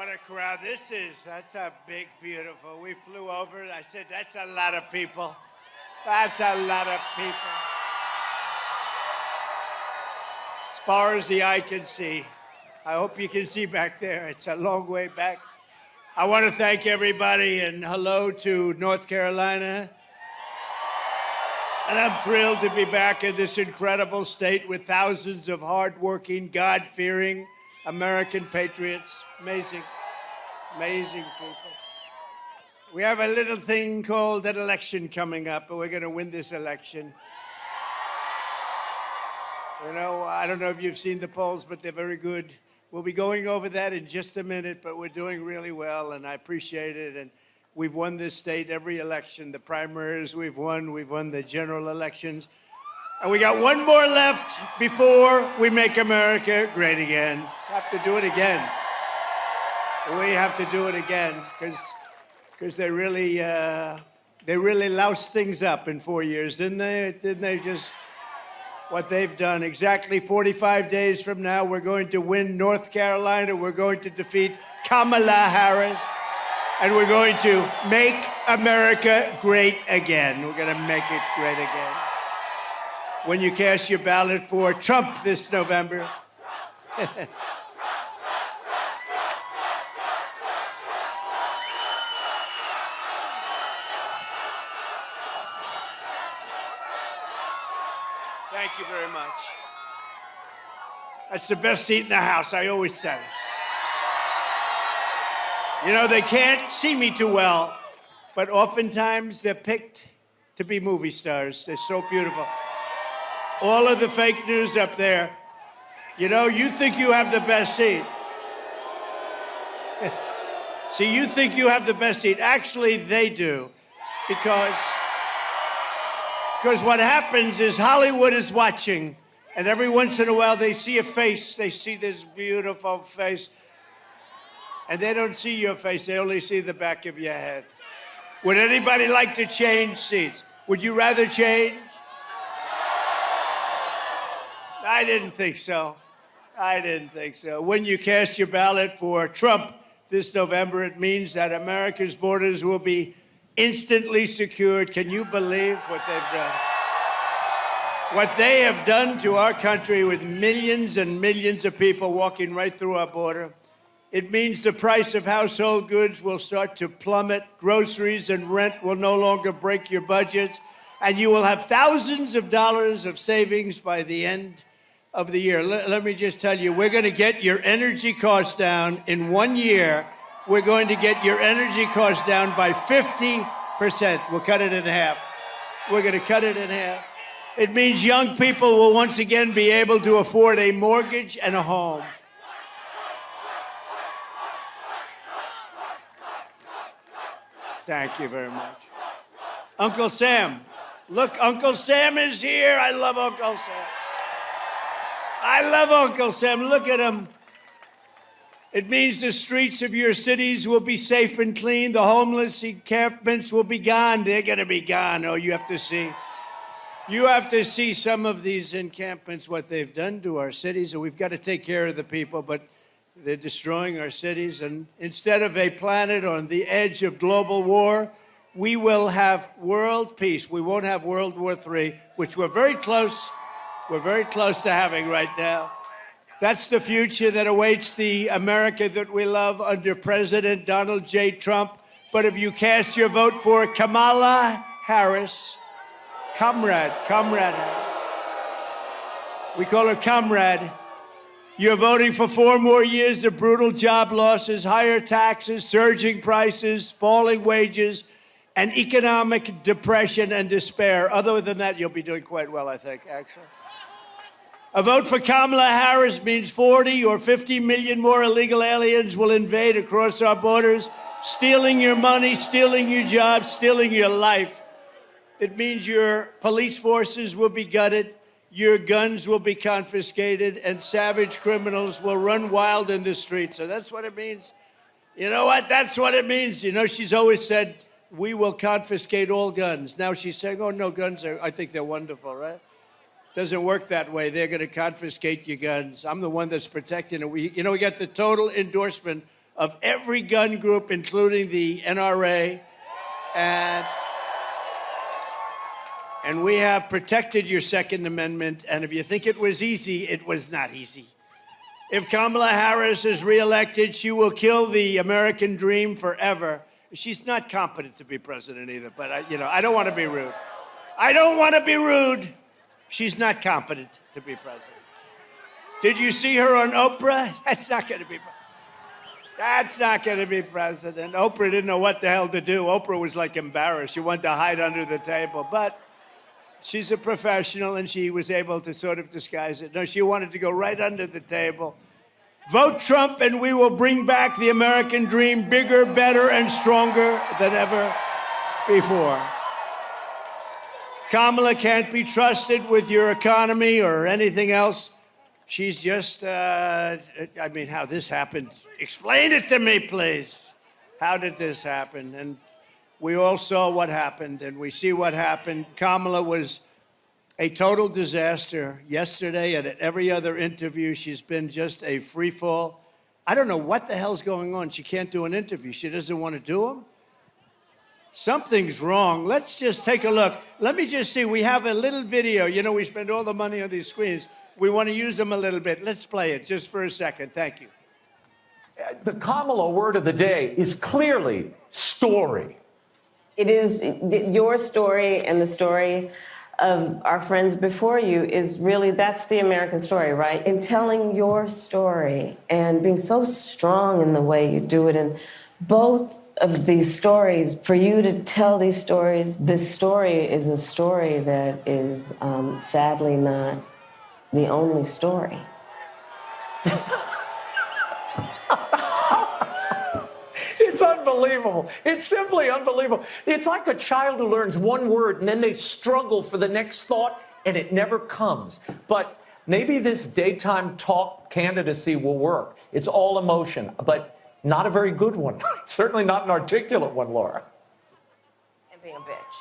what a crowd this is. That's a big, beautiful. We flew over. I said, that's a lot of people. That's a lot of people. As far as the eye can see. I hope you can see back there. It's a long way back. I want to thank everybody and hello to North Carolina. And I'm thrilled to be back in this incredible state with thousands of hardworking, God-fearing American patriots. Amazing, amazing people. We have a little thing called an election coming up, and we're going to win this election. You know, I don't know if you've seen the polls, but they're very good. We'll be going over that in just a minute, but we're doing really well, and I appreciate it. And we've won this state every election. The primaries we've won the general elections. And we got one more left before we make America great again. Have to do it again. We have to do it again because they really loused things up in 4 years, didn't they? Didn't they just what they've done? Exactly 45 days from now, we're going to win North Carolina. We're going to defeat Kamala Harris. And we're going to make America great again. We're going to make it great again. When you cast your ballot for Trump this November. Thank you very much. That's the best seat in the House. I always said it. You know, they can't see me too well, but oftentimes they're picked to be movie stars. They're so beautiful. All of the fake news up there, you know, you think you have the best seat. See, you think you have the best seat. Actually, they do, because what happens is Hollywood is watching, and every once in a while they see a face. They see this beautiful face. And they don't see your face, they only see the back of your head. Would anybody like to change seats? Would you rather change? I didn't think so. I didn't think so. When you cast your ballot for Trump this November, it means that America's borders will be instantly secured. Can you believe what they've done? What they have done to our country with millions and millions of people walking right through our border. It means the price of household goods will start to plummet. Groceries and rent will no longer break your budgets. And you will have thousands of dollars of savings by the end of the year. Let me just tell you, we're going to get your energy costs down in 1 year. We're going to get your energy costs down by 50%. We'll cut it in half. We're going to cut it in half. It means young people will once again be able to afford a mortgage and a home. Thank you very much. Uncle Sam. Look, Uncle Sam is here. I love Uncle Sam. I love Uncle Sam. Look at him. It means the streets of your cities will be safe and clean. The homeless encampments will be gone. They're going to be gone. Oh, you have to see. You have to see some of these encampments, what they've done to our cities. And we've got to take care of the people, but they're destroying our cities. And instead of a planet on the edge of global war, we will have world peace. We won't have World War III, which we're very close to having right now. That's the future that awaits the America that we love under President Donald J. Trump. But if you cast your vote for Kamala Harris, Comrade Harris, we call her Comrade, you're voting for 4 more years of brutal job losses, higher taxes, surging prices, falling wages, and economic depression and despair. Other than that, you'll be doing quite well, I think, actually. A vote for Kamala Harris means 40 or 50 million more illegal aliens will invade across our borders, stealing your money, stealing your jobs, stealing your life. It means your police forces will be gutted, your guns will be confiscated, and savage criminals will run wild in the streets. So that's what it means. You know what? That's what it means. You know, she's always said, we will confiscate all guns. Now she's saying, oh, no, guns I think they're wonderful, right? Doesn't work that way. They're going to confiscate your guns. I'm the one that's protecting it. We got the total endorsement of every gun group, including the NRA, and we have protected your Second Amendment. And if you think it was easy, it was not easy. If Kamala Harris is reelected, she will kill the American dream forever. She's not competent to be president either, but I don't want to be rude. I don't want to be rude. She's not competent to be president. Did you see her on Oprah? That's not going to be president. That's not going to be president. Oprah didn't know what the hell to do. Oprah was like embarrassed. She wanted to hide under the table, but she's a professional and she was able to sort of disguise it. No, she wanted to go right under the table. Vote Trump and we will bring back the American dream bigger, better, and stronger than ever before. Kamala can't be trusted with your economy or anything else. She's just, how this happened? Explain it to me, please. How did this happen? And we all saw what happened, and we see what happened. Kamala was a total disaster yesterday, and at every other interview, she's been just a free fall. I don't know what the hell's going on. She can't do an interview. She doesn't want to do them. Something's wrong. Let's just take a look. Let me just see. We have a little video. You know, we spend all the money on these screens. We want to use them a little bit. Let's play it just for a second. Thank you. The Kamala word of the day is clearly story. It is your story and the story of our friends before you is really, that's the American story, right? In telling your story and being so strong in the way you do it. And both of these stories, for you to tell these stories, this story is a story that is sadly not the only story. It's unbelievable. It's simply unbelievable. It's like a child who learns one word and then they struggle for the next thought and it never comes. But maybe this daytime talk candidacy will work. It's all emotion, but not a very good one. Certainly not an articulate one, Laura. And being a bitch.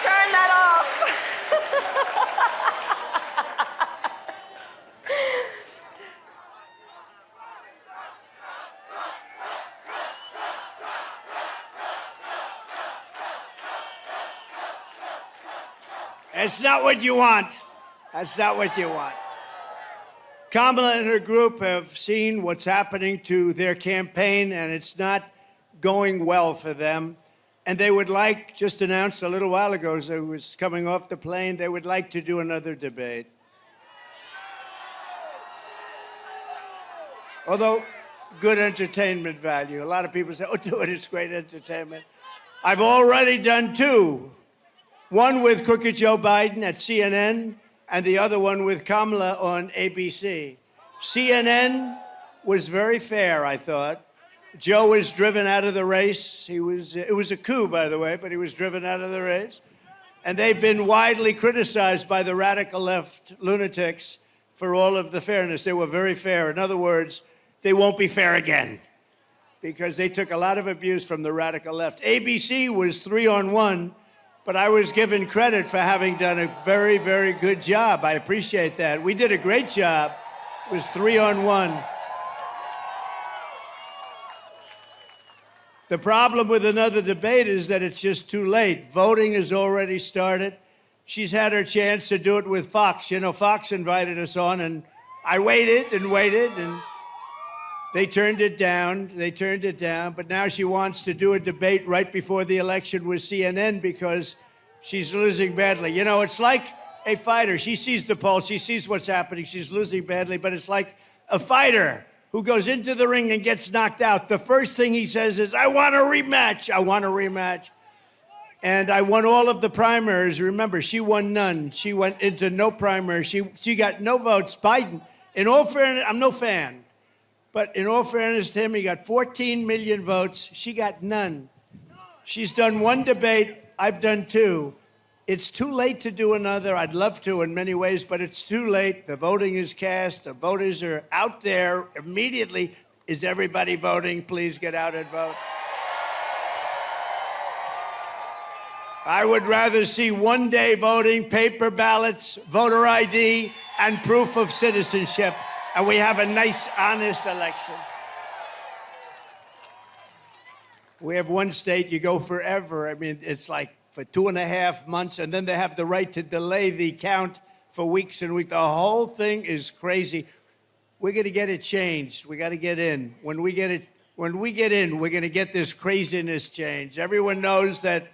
Turn that off. That's not what you want. That's not what you want. Kamala and her group have seen what's happening to their campaign, and it's not going well for them. And they would like, just announced a little while ago as I was coming off the plane, they would like to do another debate. Although, good entertainment value. A lot of people say, oh, do it, it's great entertainment. I've already done two. One with Crooked Joe Biden at CNN, and the other one with Kamala on ABC. CNN was very fair, I thought. Joe was driven out of the race. It was a coup, by the way, but he was driven out of the race. And they've been widely criticized by the radical left lunatics for all of the fairness. They were very fair. In other words, they won't be fair again because they took a lot of abuse from the radical left. ABC was 3-on-1. But I was given credit for having done a very, very good job. I appreciate that. We did a great job. It was 3-on-1. The problem with another debate is that it's just too late. Voting has already started. She's had her chance to do it with Fox. You know, Fox invited us on, and I waited, and they turned it down. But now she wants to do a debate right before the election with CNN because she's losing badly. You know, it's like a fighter. She sees the pulse. She sees what's happening. She's losing badly. But it's like a fighter who goes into the ring and gets knocked out. The first thing he says is, I want a rematch. I want a rematch. And I won all of the primaries. Remember, she won none. She went into no primary. She got no votes. Biden, in all fairness, I'm no fan. But in all fairness to him, he got 14 million votes. She got none. She's done one debate. I've done two. It's too late to do another. I'd love to in many ways, but it's too late. The voting is cast. The voters are out there immediately. Is everybody voting? Please get out and vote. I would rather see one-day voting, paper ballots, voter ID, and proof of citizenship, and we have a nice, honest election. We have one state, you go forever. I mean, it's like for 2.5 months, and then they have the right to delay the count for weeks and weeks. The whole thing is crazy. We're going to get it changed. We got to get in. When we get in, we're going to get this craziness changed. Everyone knows that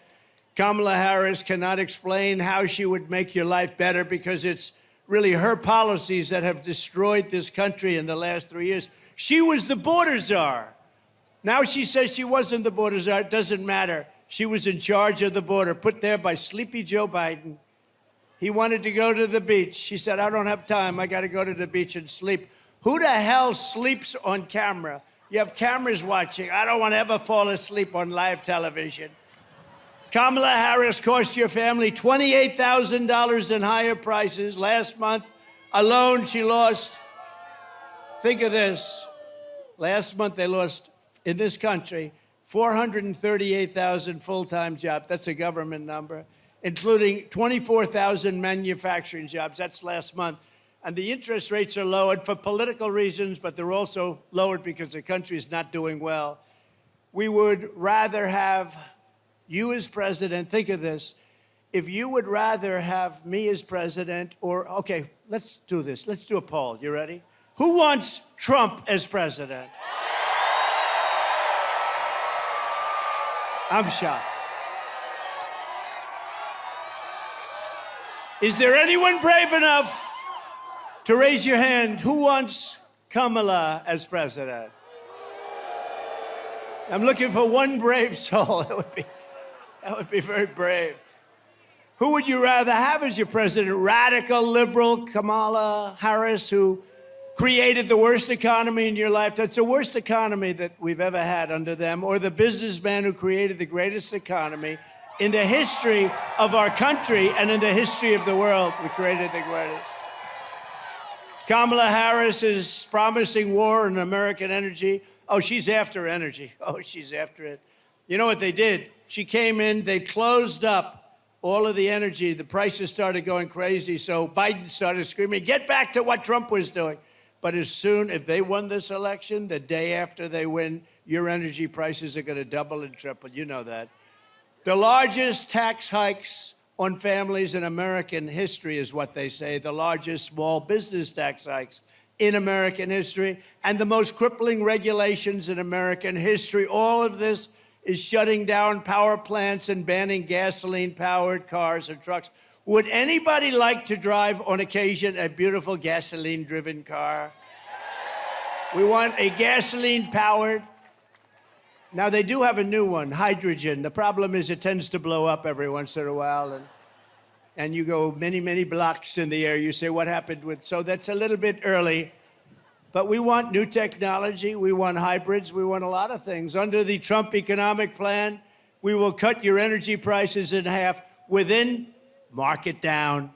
Kamala Harris cannot explain how she would make your life better because it's really her policies that have destroyed this country in the last 3 years. She was the border czar. Now she says she wasn't the border czar. It doesn't matter. She was in charge of the border, put there by sleepy Joe Biden. He wanted to go to the beach. She said, I don't have time. I got to go to the beach and sleep. Who the hell sleeps on camera? You have cameras watching. I don't want to ever fall asleep on live television. Kamala Harris cost your family $28,000 in higher prices. Last month alone, she lost, think of this, last month they lost, in this country, 438,000 full-time jobs. That's a government number, including 24,000 manufacturing jobs. That's last month. And the interest rates are lowered for political reasons, but they're also lowered because the country is not doing well. We would rather have you as president. Think of this. If you would rather have me as president, or, okay, let's do this. Let's do a poll. You ready? Who wants Trump as president? I'm shocked. Is there anyone brave enough to raise your hand? Who wants Kamala as president? I'm looking for one brave soul. That would be very brave. Who would you rather have as your president? Radical liberal Kamala Harris, who created the worst economy in your life. That's the worst economy that we've ever had under them. Or the businessman who created the greatest economy in the history of our country and in the history of the world. We created the greatest. Kamala Harris is promising war on American energy. Oh, she's after energy. Oh, she's after it. You know what they did? She came in, they closed up all of the energy. The prices started going crazy, so Biden started screaming, get back to what Trump was doing. But as soon, if they won this election, the day after they win, your energy prices are going to double and triple. You know that. The largest tax hikes on families in American history is what they say, the largest small business tax hikes in American history, and the most crippling regulations in American history. All of this is shutting down power plants and banning gasoline-powered cars and trucks. Would anybody like to drive, on occasion, a beautiful gasoline-driven car? We want a gasoline-powered. Now, they do have a new one, hydrogen. The problem is it tends to blow up every once in a while, and you go many, many blocks in the air. You say, what happened with... So that's a little bit early. But we want new technology. We want hybrids. We want a lot of things. Under the Trump economic plan, we will cut your energy prices in half within, mark it down,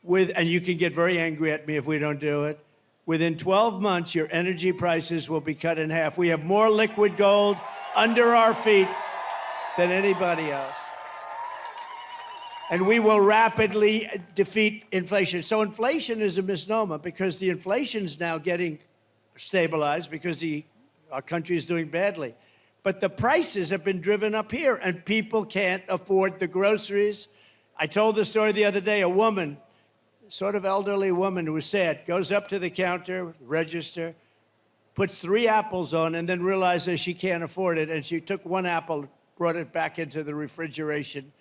and you can get very angry at me if we don't do it. Within 12 months, your energy prices will be cut in half. We have more liquid gold under our feet than anybody else. And we will rapidly defeat inflation. So inflation is a misnomer because the inflation's now getting stabilized because our country is doing badly. But the prices have been driven up here, and people can't afford the groceries. I told the story the other day, a woman, sort of elderly woman who was sad, goes up to the counter, register, puts 3 apples on, and then realizes she can't afford it, and she took 1 apple, brought it back into the refrigeration,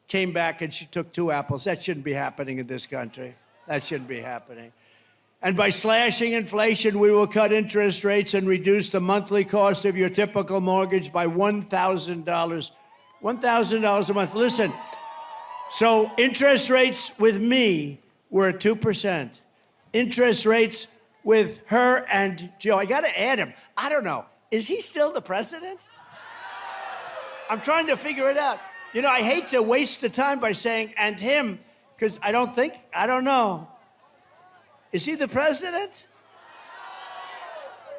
came back, and she took 2 apples. That shouldn't be happening in this country. That shouldn't be happening. And by slashing inflation, we will cut interest rates and reduce the monthly cost of your typical mortgage by $1,000. $1,000 a month. Listen, so interest rates with me were at 2%. Interest rates with her and Joe, I got to add him. I don't know. Is he still the president? I'm trying to figure it out. You know, I hate to waste the time by saying and him, because I don't know. Is he the president?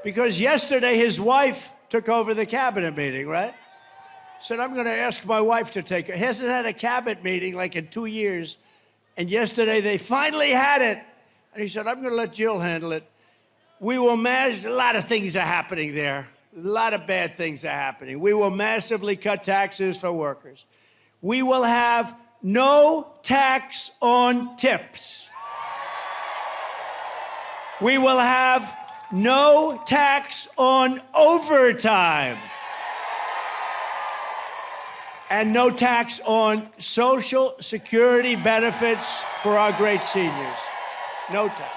Because yesterday his wife took over the cabinet meeting, right? said, I'm going to ask my wife to take it. Hasn't had a cabinet meeting like in 2 years. And yesterday they finally had it. And he said, I'm going to let Jill handle it. We will manage, a lot of things are happening there. A lot of bad things are happening. We will massively cut taxes for workers. We will have no tax on tips. We will have no tax on overtime. And no tax on Social Security benefits for our great seniors. No tax.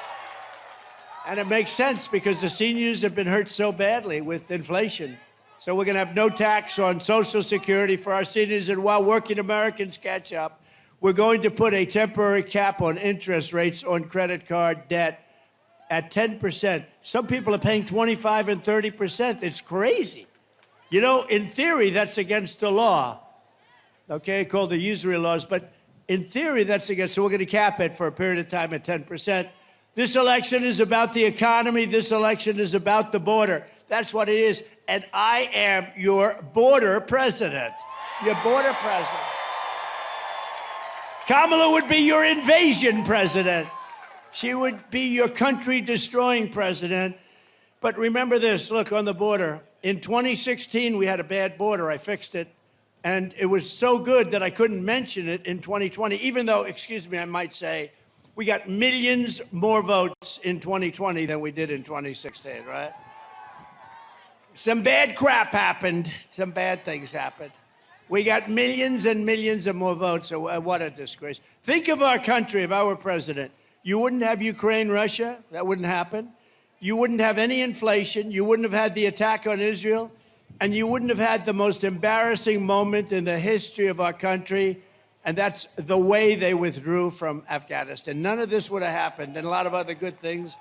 And it makes sense because the seniors have been hurt so badly with inflation. So we're going to have no tax on Social Security for our seniors. And while working Americans catch up, we're going to put a temporary cap on interest rates on credit card debt at 10%. Some people are paying 25 and 30%. It's crazy. You know, in theory, that's against the law. Okay, called the usury laws, but in theory, that's against, so we're going to cap it for a period of time at 10%. This election is about the economy. This election is about the border. That's what it is. And I am your border president. Your border president. Kamala would be your invasion president. She would be your country-destroying president. But remember this, look, on the border. In 2016, we had a bad border. I fixed it. And it was so good that I couldn't mention it in 2020, even though, excuse me, I might say, we got millions more votes in 2020 than we did in 2016, right? Some bad crap happened. Some bad things happened. We got millions and millions of more votes. So what a disgrace. Think of our country, if I were president. You wouldn't have Ukraine, Russia. That wouldn't happen. You wouldn't have any inflation. You wouldn't have had the attack on Israel. And you wouldn't have had the most embarrassing moment in the history of our country, and that's the way they withdrew from Afghanistan. None of this would have happened, and a lot of other good things.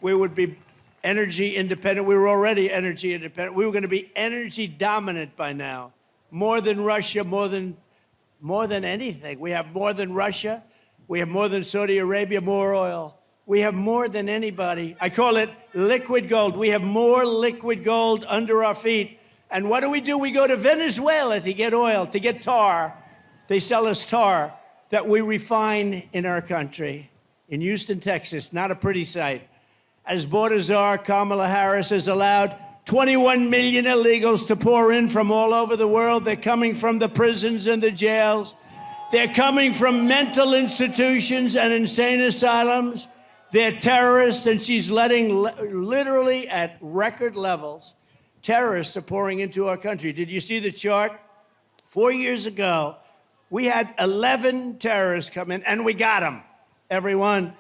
We would be energy independent. We were already energy independent. We were going to be energy dominant by now, more than Russia, more than anything. We have more than Russia. We have more than Saudi Arabia, more oil. We have more than anybody. I call it liquid gold. We have more liquid gold under our feet. And what do? We go to Venezuela to get oil, to get tar. They sell us tar that we refine in our country. In Houston, Texas, not a pretty sight. As border czar, Kamala Harris has allowed 21 million illegals to pour in from all over the world. They're coming from the prisons and the jails. They're coming from mental institutions and insane asylums. They're terrorists, and she's letting, literally at record levels, terrorists are pouring into our country. Did you see the chart? 4 years ago, we had 11 terrorists come in, and we got them, everyone.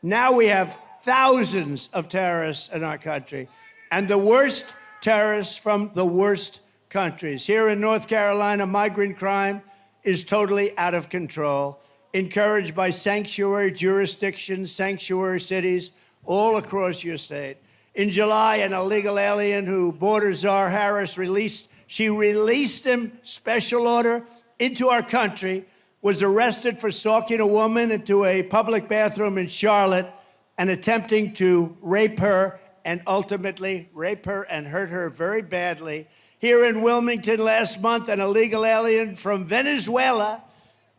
Now we have thousands of terrorists in our country, and the worst terrorists from the worst countries. Here in North Carolina, migrant crime is totally out of control, encouraged by sanctuary jurisdictions, sanctuary cities all across your state. In July, an illegal alien who border czar Harris released him, special order, into our country, was arrested for stalking a woman into a public bathroom in Charlotte and attempting to rape her and ultimately rape her and hurt her very badly. Here in Wilmington last month, an illegal alien from Venezuela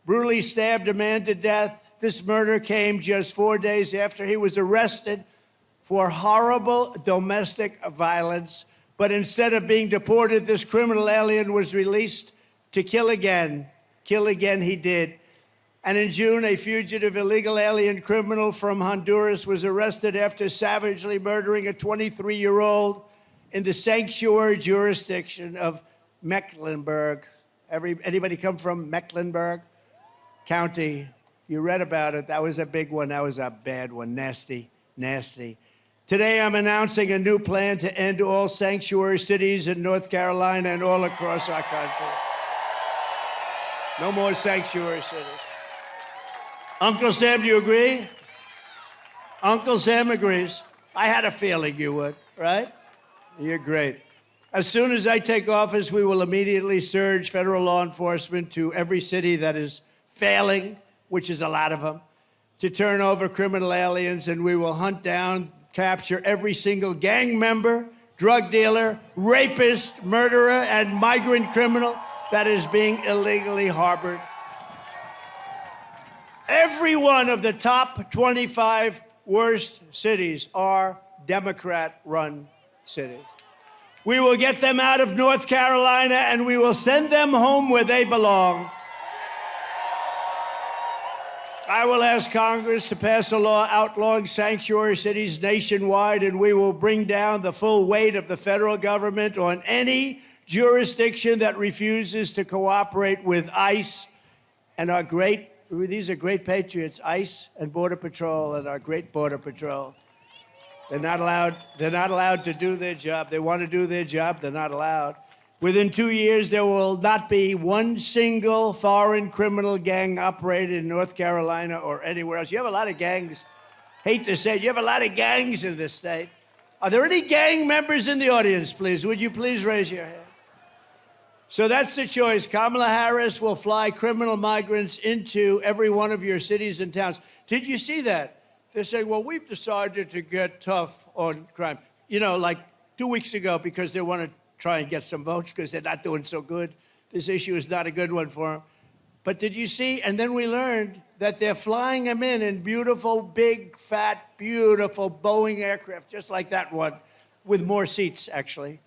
brutally stabbed a man to death. This murder came just 4 days after he was arrested for horrible domestic violence. But instead of being deported, this criminal alien was released to kill again. Kill again he did. And in June, a fugitive illegal alien criminal from Honduras was arrested after savagely murdering a 23-year-old in the sanctuary jurisdiction of Mecklenburg. Anybody come from Mecklenburg County? You read about it. That was a big one. That was a bad one. Nasty, nasty. Today, I'm announcing a new plan to end all sanctuary cities in North Carolina and all across our country. No more sanctuary cities. Uncle Sam, do you agree? Uncle Sam agrees. I had a feeling you would, right? You're great. As soon as I take office, we will immediately surge federal law enforcement to every city that is failing, which is a lot of them, to turn over criminal aliens, and we will hunt down, capture every single gang member, drug dealer, rapist, murderer, and migrant criminal that is being illegally harbored. Every one of the top 25 worst cities are Democrat-run cities. We will get them out of North Carolina, and we will send them home where they belong. I will ask Congress to pass a law outlawing sanctuary cities nationwide, and we will bring down the full weight of the federal government on any jurisdiction that refuses to cooperate with ICE and these are great patriots, ICE and Border Patrol and our great Border Patrol. They're not allowed to do their job. They want to do their job, they're not allowed. Within 2 years, there will not be one single foreign criminal gang operated in North Carolina or anywhere else. You have a lot of gangs. Hate to say it, you have a lot of gangs in this state. Are there any gang members in the audience, please? Would you please raise your hand? So that's the choice. Kamala Harris will fly criminal migrants into every one of your cities and towns. Did you see that? They're saying, well, we've decided to get tough on crime. You know, like 2 weeks ago, because they want to try and get some votes because they're not doing so good. This issue is not a good one for them. But did you see? And then we learned that they're flying them in beautiful, big, fat, beautiful Boeing aircraft, just like that one, with more seats, actually.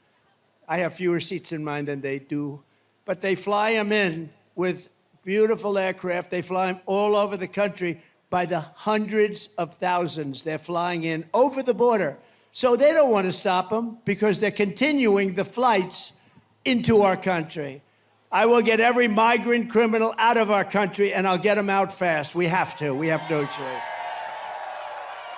I have fewer seats in mine than they do. But they fly them in with beautiful aircraft. They fly them all over the country by the hundreds of thousands. They're flying in over the border. So they don't want to stop them because they're continuing the flights into our country. I will get every migrant criminal out of our country, and I'll get them out fast. We have to. We have no choice.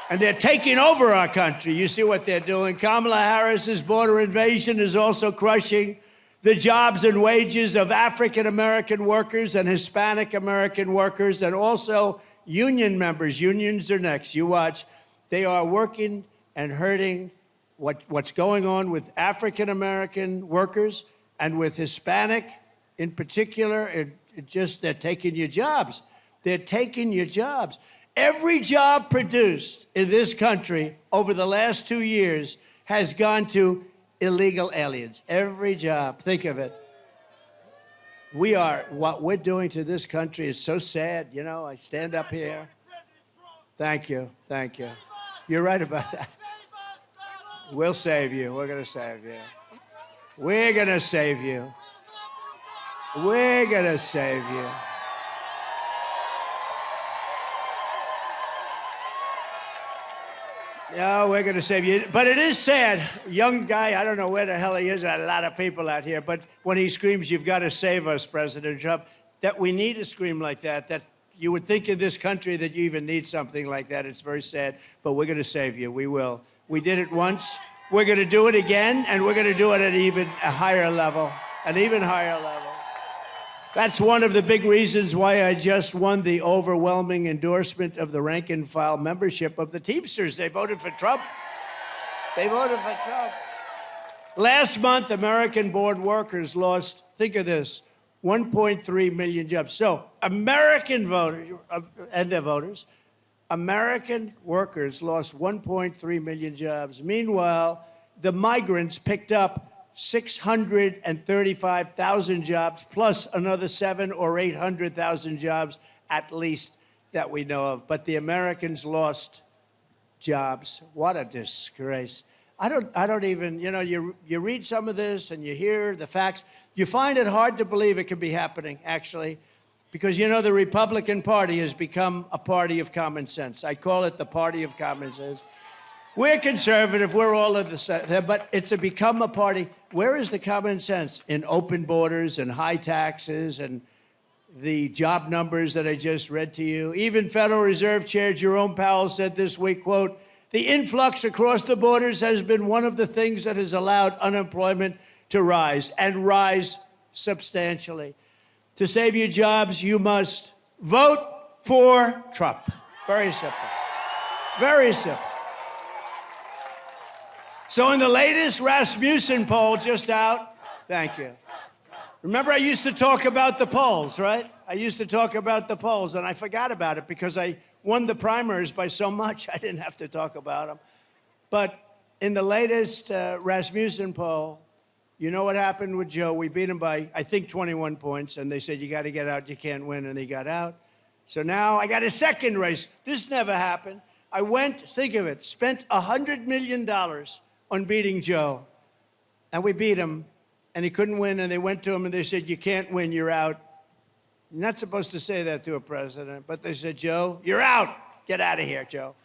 And they're taking over our country. You see what they're doing. Kamala Harris's border invasion is also crushing the jobs and wages of African-American workers and Hispanic-American workers, and also union members. Unions are next. You watch. They are working and hurting what's going on with African-American workers and with Hispanic in particular. They're taking your jobs. They're taking your jobs. Every job produced in this country over the last 2 years has gone to illegal aliens. Every job. Think of it. What we're doing to this country is so sad. You know, I stand up here. Thank you. Thank you. You're right about that. We'll save you. We're going to save you. We're going to save you. We're going to save you. No, we're going to save you. But it is sad. Young guy, I don't know where the hell he is. There are a lot of people out here. But when he screams, you've got to save us, President Trump, that we need a scream like that, that you would think in this country that you even need something like that. It's very sad. But we're going to save you. We will. We did it once. We're going to do it again. And we're going to do it at a higher level, an even higher level. That's one of the big reasons why I just won the overwhelming endorsement of the rank and file membership of the Teamsters. They voted for Trump. They voted for Trump. Last month, American-born workers lost, think of this, 1.3 million jobs. So American voters and their voters, American workers lost 1.3 million jobs. Meanwhile, the migrants picked up 635,000 jobs, plus another 700,000 or 800,000 jobs, at least, that we know of. But the Americans lost jobs. What a disgrace. I don't even, you know, you read some of this and you hear the facts. You find it hard to believe it could be happening, actually, because, you know, the Republican Party has become a party of common sense. I call it the party of common sense. We're conservative, we're all of the same, but it's become a party. Where is the common sense? In open borders and high taxes and the job numbers that I just read to you. Even Federal Reserve Chair Jerome Powell said this week, quote, "The influx across the borders has been one of the things that has allowed unemployment to rise, and rise substantially. To save your jobs, you must vote for Trump." Very simple. Very simple. So in the latest Rasmussen poll just out, thank you. Remember, I used to talk about the polls, right? I used to talk about the polls, and I forgot about it because I won the primaries by so much I didn't have to talk about them. But in the latest Rasmussen poll, You know what happened with Joe? We beat him by, I think, 21 points, and they said, you got to get out, you can't win, and he got out. So now I got a second race. This never happened. I went, think of it, spent $100 million on beating Joe, and we beat him, and he couldn't win, and they went to him, and they said, you can't win, you're out. You're not supposed to say that to a president, but they said, Joe, you're out. Get out of here, Joe.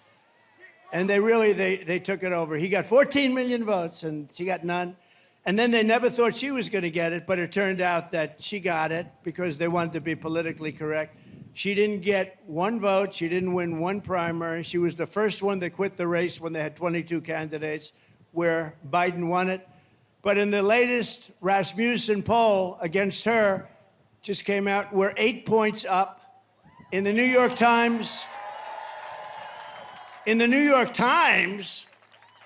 And they took it over. He got 14 million votes, and she got none. And then they never thought she was going to get it, but it turned out that she got it because they wanted to be politically correct. She didn't get one vote. She didn't win one primary. She was the first one that quit the race when they had 22 candidates, where Biden won it. But in the latest Rasmussen poll against her, just came out, we're 8 points up. In the New York Times,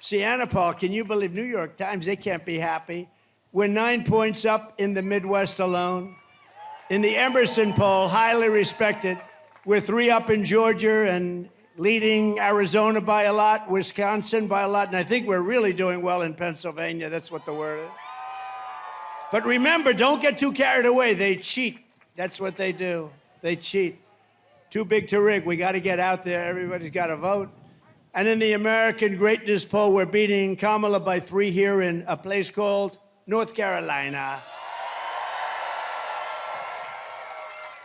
Sienna Paul, can you believe New York Times? They can't be happy. We're 9 points up in the Midwest alone. In the Emerson poll, highly respected, we're 3 up in Georgia and leading Arizona by a lot, Wisconsin by a lot, and I think we're really doing well in Pennsylvania. That's what the word is. But remember, don't get too carried away. They cheat. That's what they do. They cheat. Too big to rig. We got to get out there. Everybody's got to vote. And in the American Greatness poll, we're beating Kamala by 3 here in a place called North Carolina.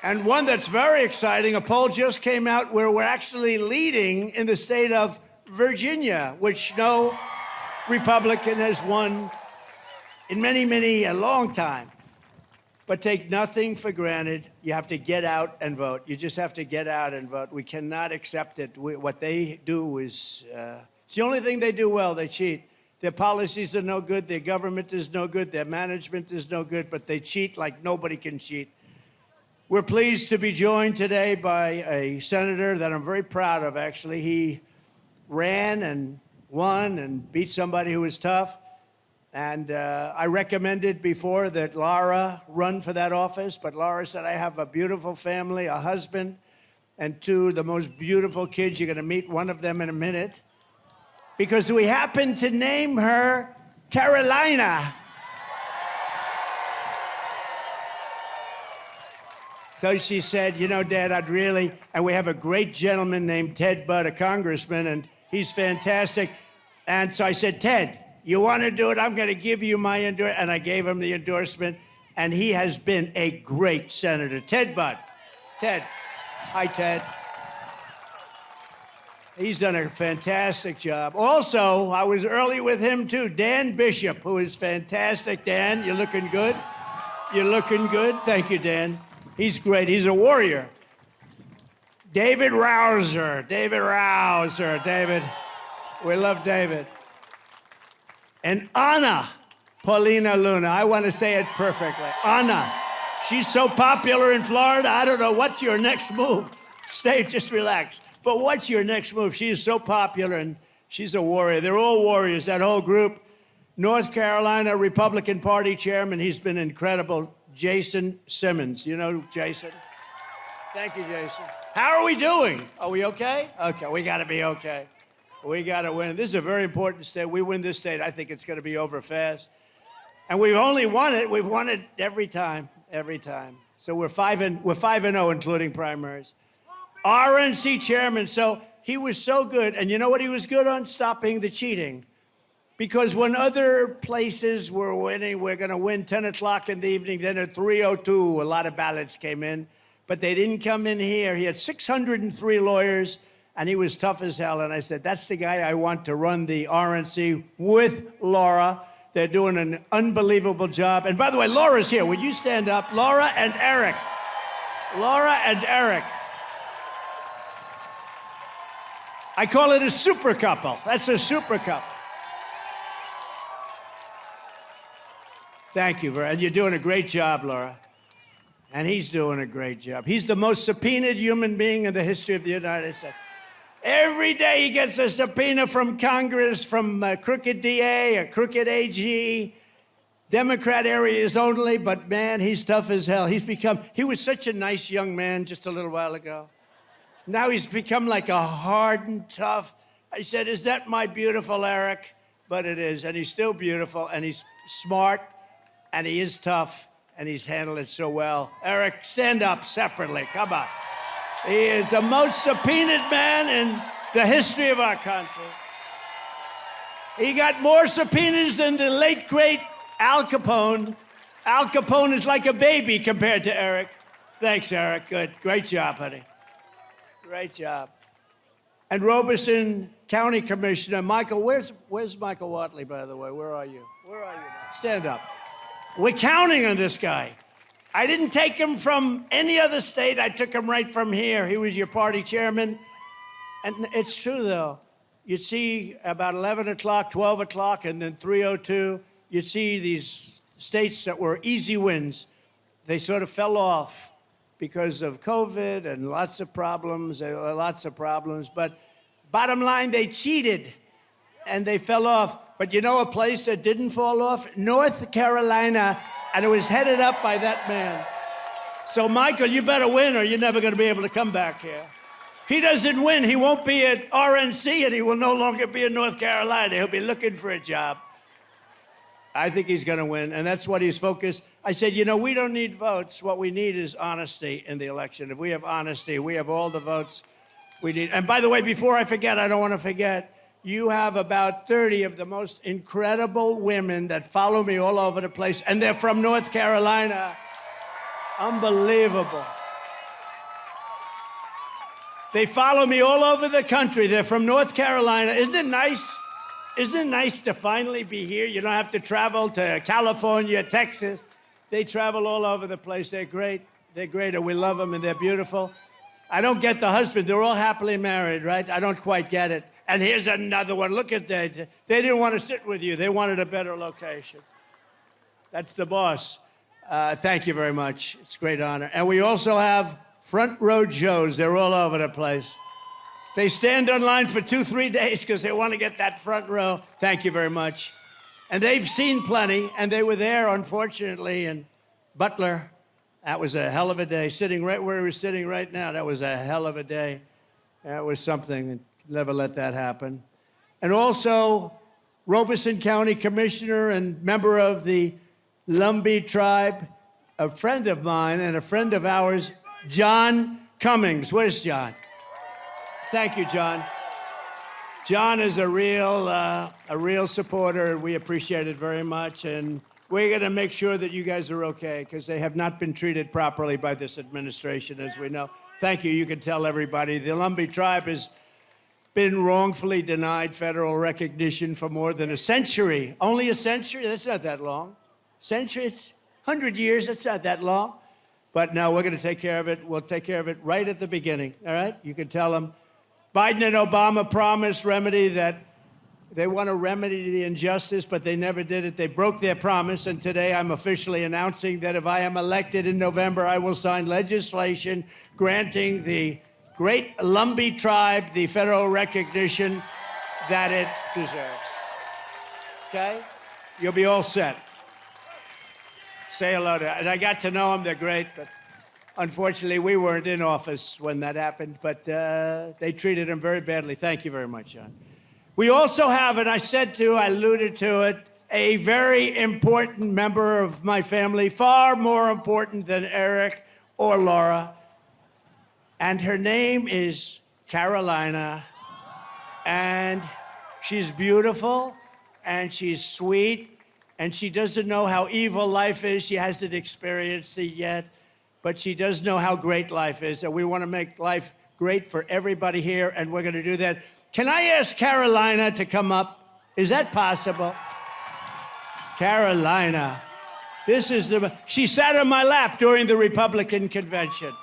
And one that's very exciting, a poll just came out where we're actually leading in the state of Virginia, which no Republican has won in a long time. But take nothing for granted. You have to get out and vote. You just have to get out and vote. We cannot accept it. What they do is, it's the only thing they do well. They cheat. Their policies are no good. Their government is no good. Their management is no good. But they cheat like nobody can cheat. We're pleased to be joined today by a senator that I'm very proud of, actually. He ran and won and beat somebody who was tough. And I recommended before that Laura run for that office, but Laura said, I have a beautiful family, a husband, and 2 the most beautiful kids. You're going to meet one of them in a minute. Because we happen to name her Carolina. So she said, you know, Dad, and we have a great gentleman named Ted Budd, a congressman, and he's fantastic. And so I said, Ted, you want to do it? I'm going to give you my endorsement. And I gave him the endorsement. And he has been a great senator. Ted Budd. Ted. Hi, Ted. He's done a fantastic job. Also, I was early with him, too. Dan Bishop, who is fantastic. Dan, you're looking good. You're looking good. Thank you, Dan. He's great. He's a warrior. David Rouser. David. We love David. And Anna Paulina Luna. I want to say it perfectly. Anna. She's so popular in Florida. I don't know. What's your next move? Stay, just relax. But what's your next move? She is so popular, and she's a warrior. They're all warriors, that whole group. North Carolina Republican Party chairman. He's been incredible. Jason Simmons. You know Jason? Thank you, Jason. How are we doing? Are we okay? Okay, we got to be okay. We got to win. This is a very important state. We win this state, I think it's going to be over fast. And we've only won it. We've won it every time. So we're 5-0, including primaries. RNC chairman. So he was so good. And you know what he was good on? Stopping the cheating. Because when other places were winning, we're going to win 10 o'clock in the evening. Then at 3:02, a lot of ballots came in. But they didn't come in here. He had 603 lawyers. And he was tough as hell. And I said, that's the guy I want to run the RNC with Laura. They're doing an unbelievable job. And by the way, Laura's here. Would you stand up? Laura and Eric. I call it a super couple. That's a super couple. Thank you, and you're doing a great job, Laura. And he's doing a great job. He's the most subpoenaed human being in the history of the United States. Every day he gets a subpoena from Congress, from a crooked DA, a crooked AG, Democrat areas only, but man, he's tough as hell. He was such a nice young man just a little while ago. Now he's become like a hardened, tough. I said, is that my beautiful Eric? But it is, and he's still beautiful, and he's smart, and he is tough, and he's handled it so well. Eric, stand up separately. Come on. He is the most subpoenaed man in the history of our country. He got more subpoenas than the late, great Al Capone. Al Capone is like a baby compared to Eric. Thanks, Eric. Good. Great job, honey. Great job. And Robeson County Commissioner Michael, where's Michael Watley, by the way? Where are you? Where are you? Stand up. We're counting on this guy. I didn't take him from any other state. I took him right from here. He was your party chairman. And it's true, though. You'd see about 11 o'clock, 12 o'clock, and then 3:02, you'd see these states that were easy wins. They sort of fell off because of COVID and lots of problems. But bottom line, they cheated, and they fell off. But you know a place that didn't fall off? North Carolina, and it was headed up by that man. So, Michael, you better win, or you're never going to be able to come back here. If he doesn't win, he won't be at RNC, and he will no longer be in North Carolina. He'll be looking for a job. I think he's going to win, and that's what he's focused. I said, you know, we don't need votes. What we need is honesty in the election. If we have honesty, we have all the votes we need. And by the way, before I forget, I don't want to forget, you have about 30 of the most incredible women that follow me all over the place, and they're from North Carolina. Unbelievable. They follow me all over the country. They're from North Carolina. Isn't it nice? Isn't it nice to finally be here? You don't have to travel to California, Texas. They travel all over the place. They're great. They're great, and we love them, and they're beautiful. I don't get the husband. They're all happily married, right? I don't quite get it. And here's another one. Look at that. They didn't want to sit with you. They wanted a better location. That's the boss. Thank you very much. It's a great honor. And we also have front row Joes. They're all over the place. They stand in line for 2-3 days because they want to get that front row. Thank you very much. And they've seen plenty, and they were there, unfortunately, in Butler. That was a hell of a day. Sitting right where we're sitting right now, that was a hell of a day. That was something. Never let that happen. And also, Robeson County Commissioner and member of the Lumbee tribe, a friend of mine and a friend of ours, John Cummings. Where's John? Thank you, John. John is a real supporter. We appreciate it very much, and we're going to make sure that you guys are okay because they have not been treated properly by this administration, as we know. Thank you. You can tell everybody the Lumbee tribe has been wrongfully denied federal recognition for more than a century. Only a century? That's not that long. Centuries? 100 years? That's not that long. But no, we're going to take care of it. We'll take care of it right at the beginning, all right? You can tell them. Biden and Obama promised remedy that they want to remedy the injustice, but they never did it. They broke their promise, and today I'm officially announcing that if I am elected in November, I will sign legislation granting the great Lumbee tribe the federal recognition that it deserves. Okay? You'll be all set. Say hello to, and I got to know them. They're great, but unfortunately, we weren't in office when that happened, but they treated him very badly. Thank you very much, John. We also have, and I alluded to it, a very important member of my family, far more important than Eric or Laura, and her name is Carolina, and she's beautiful, and she's sweet, and she doesn't know how evil life is. She hasn't experienced it yet. But she does know how great life is, and we want to make life great for everybody here, and we're going to do that. Can I ask Carolina to come up? Is that possible? Carolina. She sat on my lap during the Republican convention.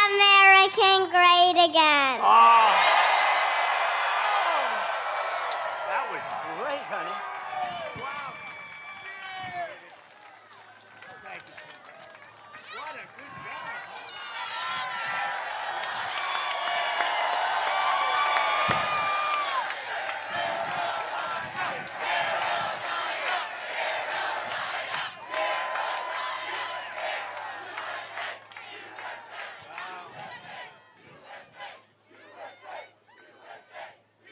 American great again. Oh. That was great, honey. Wow. Thank you. What a good job.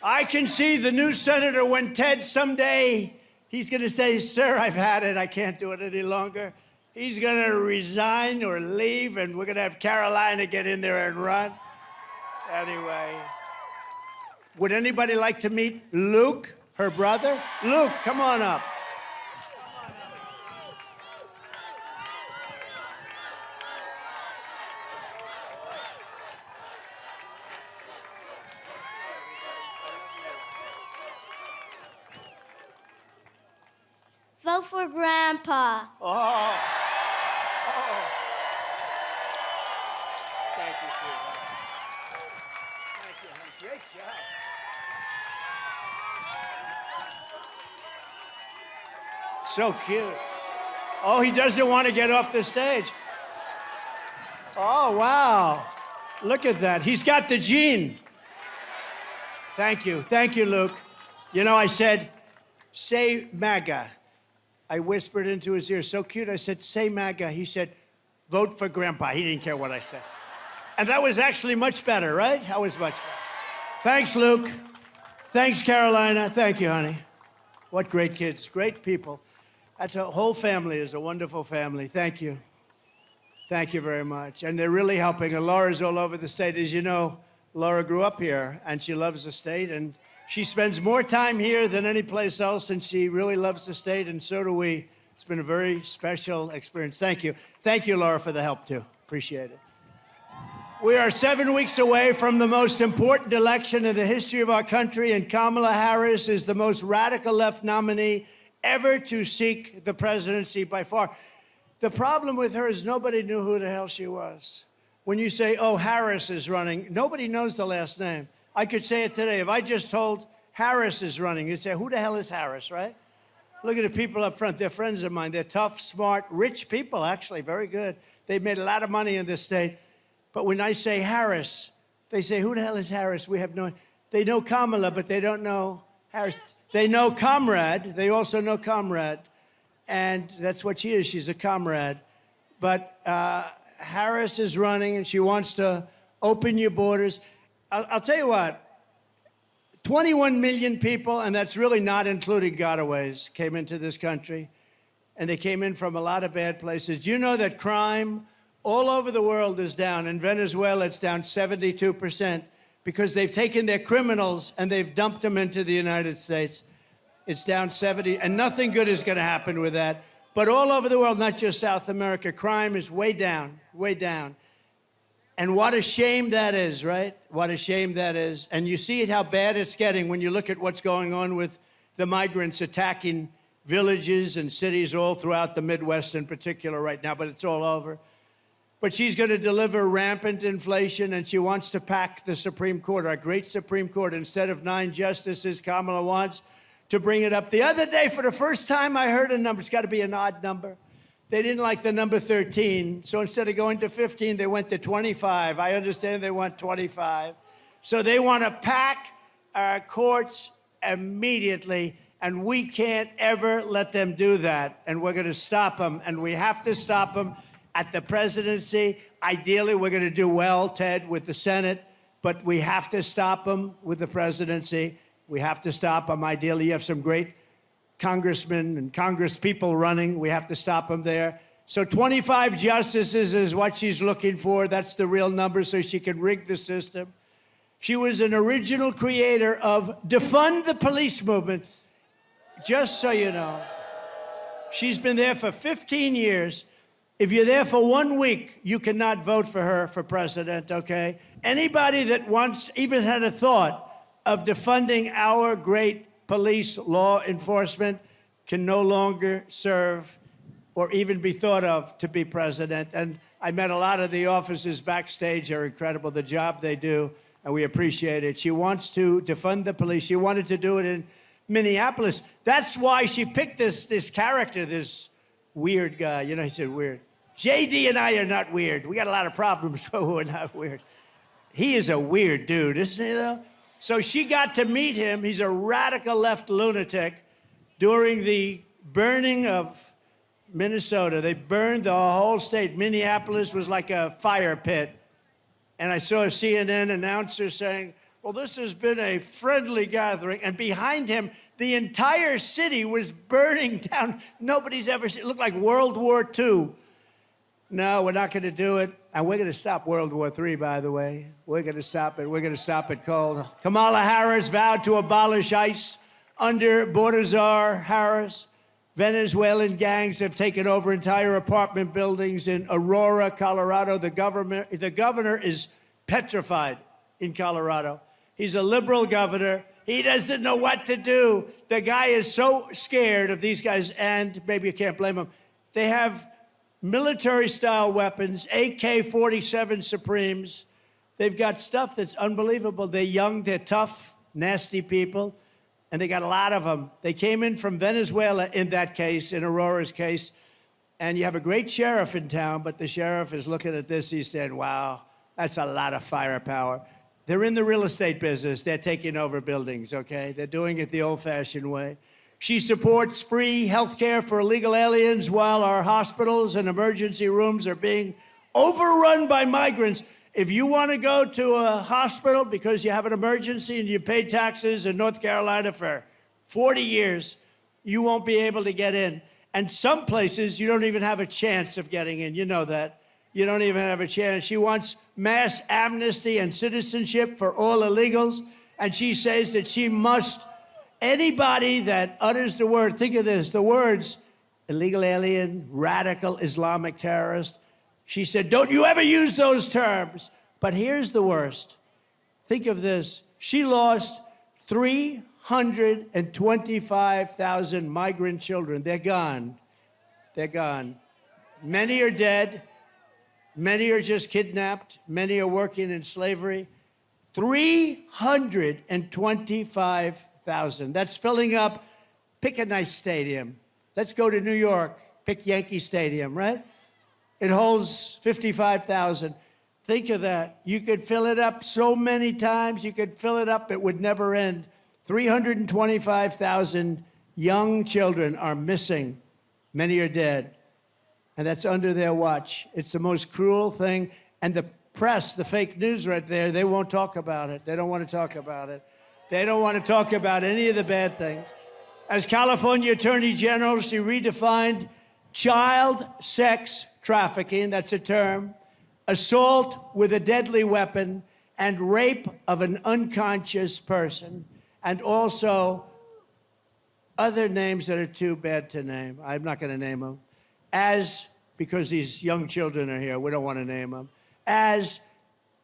I can see the new senator when Ted someday, he's going to say, sir, I've had it. I can't do it any longer. He's going to resign or leave, and we're going to have Carolina get in there and run. Anyway, would anybody like to meet Luke, her brother? Luke, come on up. Vote for Grandpa. Oh. Thank you, sweetheart. Thank you, honey. Great job. So cute. Oh, he doesn't want to get off the stage. Oh, wow. Look at that. He's got the gene. Thank you. Thank you, Luke. You know, I said, say MAGA. I whispered into his ear, so cute. I said, say MAGA. He said, vote for Grandpa. He didn't care what I said. And that was actually much better, right? That was much better. Thanks, Luke. Thanks, Carolina. Thank you, honey. What great kids, great people. That's a whole family is a wonderful family. Thank you. Thank you very much. And they're really helping. And Laura's all over the state. As you know, Laura grew up here, and she loves the state. And she spends more time here than any place else, and she really loves the state, and so do we. It's been a very special experience. Thank you. Thank you, Laura, for the help, too. Appreciate it. We are 7 weeks away from the most important election in the history of our country, and Kamala Harris is the most radical left nominee ever to seek the presidency by far. The problem with her is nobody knew who the hell she was. When you say, oh, Harris is running, nobody knows the last name. I could say it today. If I just told Harris is running, you'd say, who the hell is Harris, right? Look at the people up front. They're friends of mine. They're tough, smart, rich people, actually, very good. They've made a lot of money in this state. But when I say Harris, they say, who the hell is Harris? We have no, they know Kamala, but they don't know Harris. They know Comrade. They also know Comrade. And that's what she is. She's a comrade. But Harris is running, and she wants to open your borders. I'll tell you what, 21 million people, and that's really not including gotaways, came into this country. And they came in from a lot of bad places. Do you know that crime all over the world is down? In Venezuela, it's down 72% because they've taken their criminals and they've dumped them into the United States. It's down 70, and nothing good is going to happen with that. But all over the world, not just South America, crime is way down, way down. And what a shame that is, right? What a shame that is. And you see how bad it's getting when you look at what's going on with the migrants attacking villages and cities all throughout the Midwest in particular right now, but it's all over. But she's going to deliver rampant inflation, and she wants to pack the Supreme Court, our great Supreme Court. Instead of 9 justices, Kamala wants to bring it up. The other day, for the first time, I heard a number. It's got to be an odd number. They didn't like the number 13, so instead of going to 15, they went to 25. I understand they want 25. So they want to pack our courts immediately, and we can't ever let them do that. And we're going to stop them, and we have to stop them at the presidency. Ideally, we're going to do well, Ted, with the Senate, but we have to stop them with the presidency. We have to stop them. Ideally, you have some great congressmen and congresspeople running. We have to stop them there. So 25 justices is what she's looking for. That's the real number, so she can rig the system. She was an original creator of defund the police movement. Just so you know, she's been there for 15 years. If you're there for 1 week, you cannot vote for her for president, okay? Anybody that once even had a thought of defunding our great police law enforcement can no longer serve or even be thought of to be president. And I met a lot of the officers backstage. They're incredible, the job they do, and we appreciate it. She wants to defund the police. She wanted to do it in Minneapolis. That's why she picked this character, this weird guy. You know, he said weird. JD and I are not weird. We got a lot of problems, but we're not weird. He is a weird dude, isn't he, though? So she got to meet him. He's a radical left lunatic. During the burning of Minnesota, they burned the whole state. Minneapolis was like a fire pit. And I saw a CNN announcer saying, Well, this has been a friendly gathering, and behind him, the entire city was burning down. Nobody's ever seen it. Looked like World War II. No, we're not going to do it. And we're going to stop World War III, by the way. We're going to stop it. We're going to stop it cold. Kamala Harris vowed to abolish ICE under border czar Harris. Venezuelan gangs have taken over entire apartment buildings in Aurora, Colorado. The governor is petrified in Colorado. He's a liberal governor. He doesn't know what to do. The guy is so scared of these guys, and maybe you can't blame him. They have military-style weapons, AK-47 Supremes. They've got stuff that's unbelievable. They're young, they're tough, nasty people, and they got a lot of them. They came in from Venezuela in that case, in Aurora's case, and you have a great sheriff in town, but the sheriff is looking at this, he's saying, wow, that's a lot of firepower. They're in the real estate business. They're taking over buildings, okay? They're doing it the old-fashioned way. She supports free health care for illegal aliens while our hospitals and emergency rooms are being overrun by migrants. If you want to go to a hospital because you have an emergency and you paid taxes in North Carolina for 40 years, you won't be able to get in. And some places, you don't even have a chance of getting in. You know that. You don't even have a chance. She wants mass amnesty and citizenship for all illegals. And she says that she must, anybody that utters the word, think of this, the words, illegal alien, radical Islamic terrorist. She said, don't you ever use those terms. But here's the worst. Think of this. She lost 325,000 migrant children. They're gone. They're gone. Many are dead. Many are just kidnapped. Many are working in slavery. 325,000. That's filling up. Pick a nice stadium. Let's go to New York. Pick Yankee Stadium, right? It holds 55,000. Think of that. You could fill it up so many times. You could fill it up. It would never end. 325,000 young children are missing. Many are dead. And that's under their watch. It's the most cruel thing. And the press, the fake news right there, they won't talk about it. They don't want to talk about it. They don't want to talk about any of the bad things. As California Attorney General, she redefined child sex trafficking, that's a term, assault with a deadly weapon, and rape of an unconscious person, and also other names that are too bad to name. I'm not going to name them. Because these young children are here, we don't want to name them, as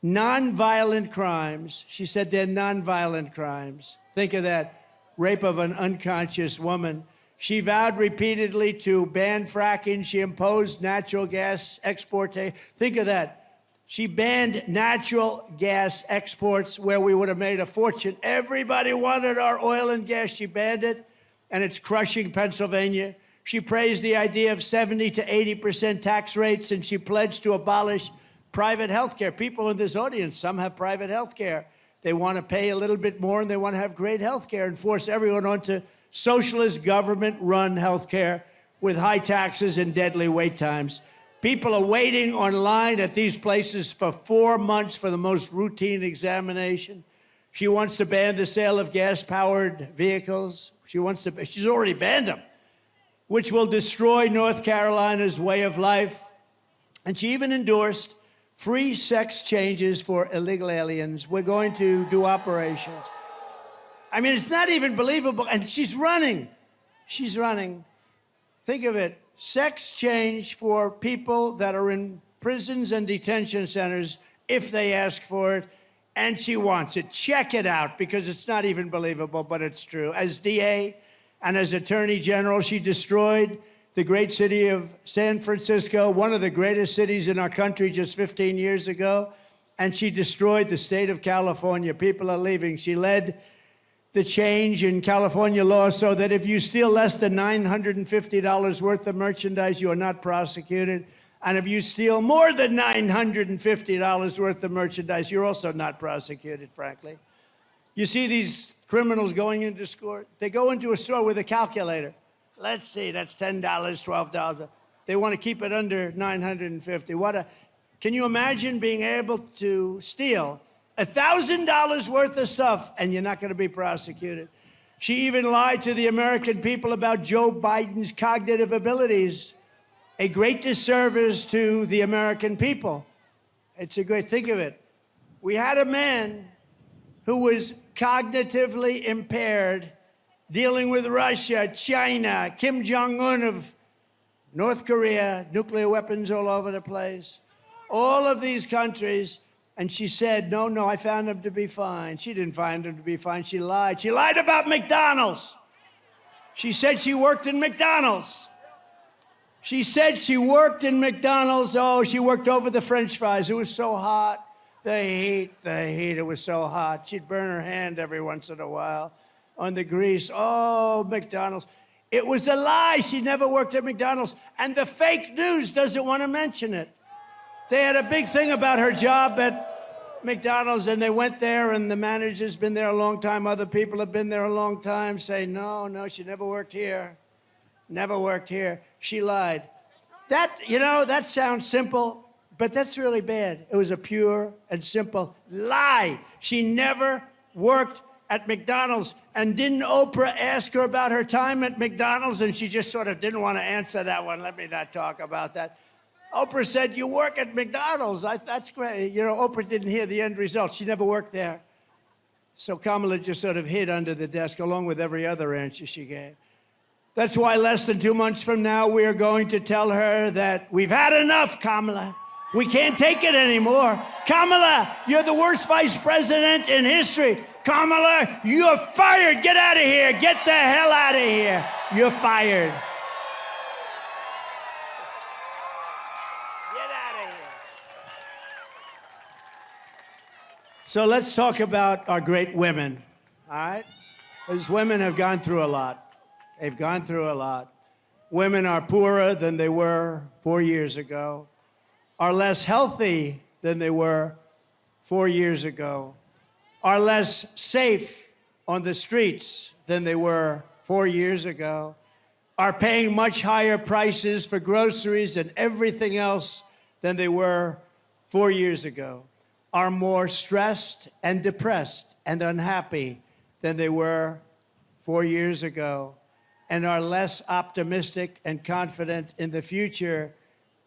nonviolent crimes. She said they're nonviolent crimes. Think of that, rape of an unconscious woman. She vowed repeatedly to ban fracking. She imposed natural gas export. Think of that. She banned natural gas exports where we would have made a fortune. Everybody wanted our oil and gas. She banned it, and it's crushing Pennsylvania. She praised the idea of 70 to 80% tax rates, and she pledged to abolish private health care. People in this audience, some have private health care. They want to pay a little bit more, and they want to have great health care and force everyone onto socialist government-run health care with high taxes and deadly wait times. People are waiting online at these places for 4 months for the most routine examination. She wants to ban the sale of gas-powered vehicles. She's already banned them, which will destroy North Carolina's way of life. And she even endorsed free sex changes for illegal aliens. We're going to do operations. I mean, it's not even believable. And she's running. She's running. Think of it. Sex change for people that are in prisons and detention centers if they ask for it. And she wants it. Check it out, because it's not even believable, but it's true. As DA and as Attorney General, she destroyed the great city of San Francisco, one of the greatest cities in our country just 15 years ago. And she destroyed the state of California. People are leaving. She led the change in California law so that if you steal less than $950 worth of merchandise, you are not prosecuted. And if you steal more than $950 worth of merchandise, you're also not prosecuted, frankly. You see these criminals going into store? They go into a store with a calculator. Let's see, that's $10, $12. They want to keep it under $950. Can you imagine being able to steal $1,000 worth of stuff, and you're not going to be prosecuted. She even lied to the American people about Joe Biden's cognitive abilities, a great disservice to the American people. It's a great, think of it. We had a man who was cognitively impaired dealing with Russia, China, Kim Jong-un of North Korea, nuclear weapons all over the place, all of these countries. And she said, no, I found him to be fine. She didn't find him to be fine. She lied. She lied about McDonald's. She said she worked in McDonald's. She said she worked in McDonald's. Oh, she worked over the French fries. It was so hot. The heat, it was so hot. She'd burn her hand every once in a while on the grease. Oh, McDonald's. It was a lie. She never worked at McDonald's. And the fake news doesn't want to mention it. They had a big thing about her job at McDonald's, and they went there, and the manager's been there a long time. Other people have been there a long time, say, no, she never worked here. Never worked here. She lied. That sounds simple, but that's really bad. It was a pure and simple lie. She never worked at McDonald's. And didn't Oprah ask her about her time at McDonald's? And she just sort of didn't want to answer that one. Let me not talk about that. Oprah said, you work at McDonald's. That's great. Oprah didn't hear the end result. She never worked there. So Kamala just sort of hid under the desk along with every other answer she gave. That's why less than 2 months from now, we are going to tell her that we've had enough, Kamala. We can't take it anymore. Kamala, you're the worst vice president in history. Kamala, you're fired. Get out of here. Get the hell out of here. You're fired. So let's talk about our great women, all right? Because women have gone through a lot. They've gone through a lot. Women are poorer than they were 4 years ago, are less healthy than they were 4 years ago, are less safe on the streets than they were 4 years ago, are paying much higher prices for groceries and everything else than they were 4 years ago, are more stressed and depressed and unhappy than they were 4 years ago, and are less optimistic and confident in the future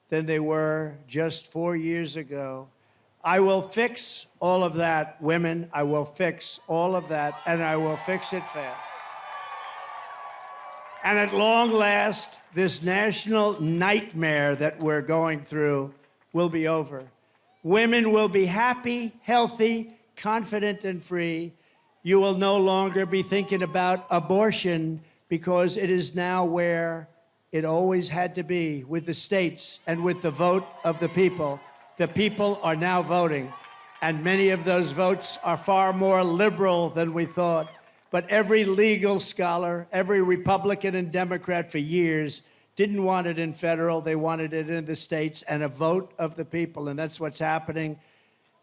than they were just 4 years ago. I will fix all of that, women. I will fix all of that, and I will fix it fast. And at long last, this national nightmare that we're going through will be over. Women will be happy, healthy, confident, and free. You will no longer be thinking about abortion because it is now where it always had to be, with the states and with the vote of the people. The people are now voting, and many of those votes are far more liberal than we thought. But every legal scholar, every Republican and Democrat for years didn't want it in federal, they wanted it in the states, and a vote of the people. And that's what's happening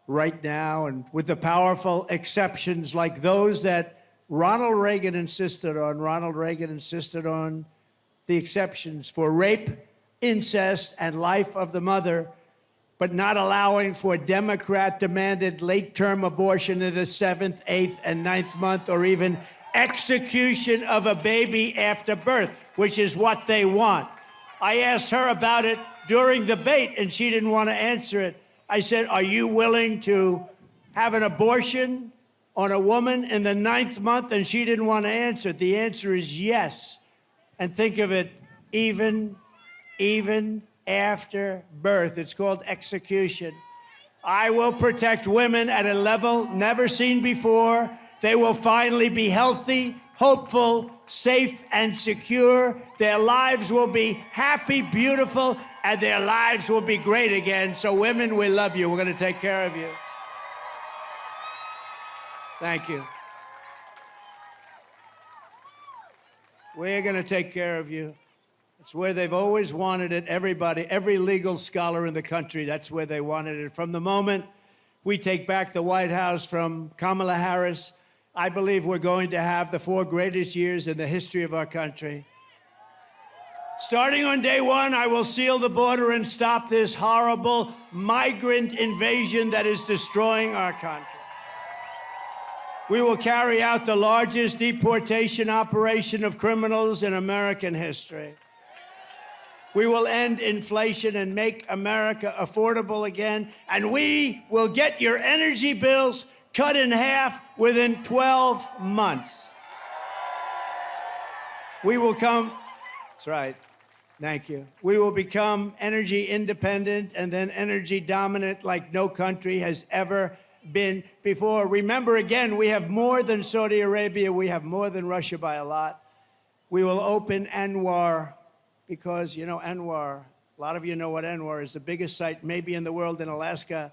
right now. And with the powerful exceptions like those that Ronald Reagan insisted on. Ronald Reagan insisted on the exceptions for rape, incest, and life of the mother, but not allowing for Democrat-demanded late-term abortion in the 7th, 8th, and 9th month, or even execution of a baby after birth, which is what they want. I asked her about it during the debate, and she didn't want to answer it. I said, are you willing to have an abortion on a woman in the 9th month? And she didn't want to answer it. The answer is yes. And think of it, even after birth. It's called execution. I will protect women at a level never seen before. They will finally be healthy, hopeful, safe, and secure. Their lives will be happy, beautiful, and their lives will be great again. So women, we love you. We're going to take care of you. Thank you. We're going to take care of you. It's where they've always wanted it. Everybody, every legal scholar in the country, that's where they wanted it. From the moment we take back the White House from Kamala Harris, I believe we're going to have the 4 greatest years in the history of our country. Starting on day 1, I will seal the border and stop this horrible migrant invasion that is destroying our country. We will carry out the largest deportation operation of criminals in American history. We will end inflation and make America affordable again, and we will get your energy bills cut in half within 12 months. We will come, that's right, thank you. We will become energy independent and then energy dominant like no country has ever been before. Remember, again, we have more than Saudi Arabia. We have more than Russia by a lot. We will open Anwar because, you know, Anwar, a lot of you know what Anwar is, the biggest site maybe in the world in Alaska.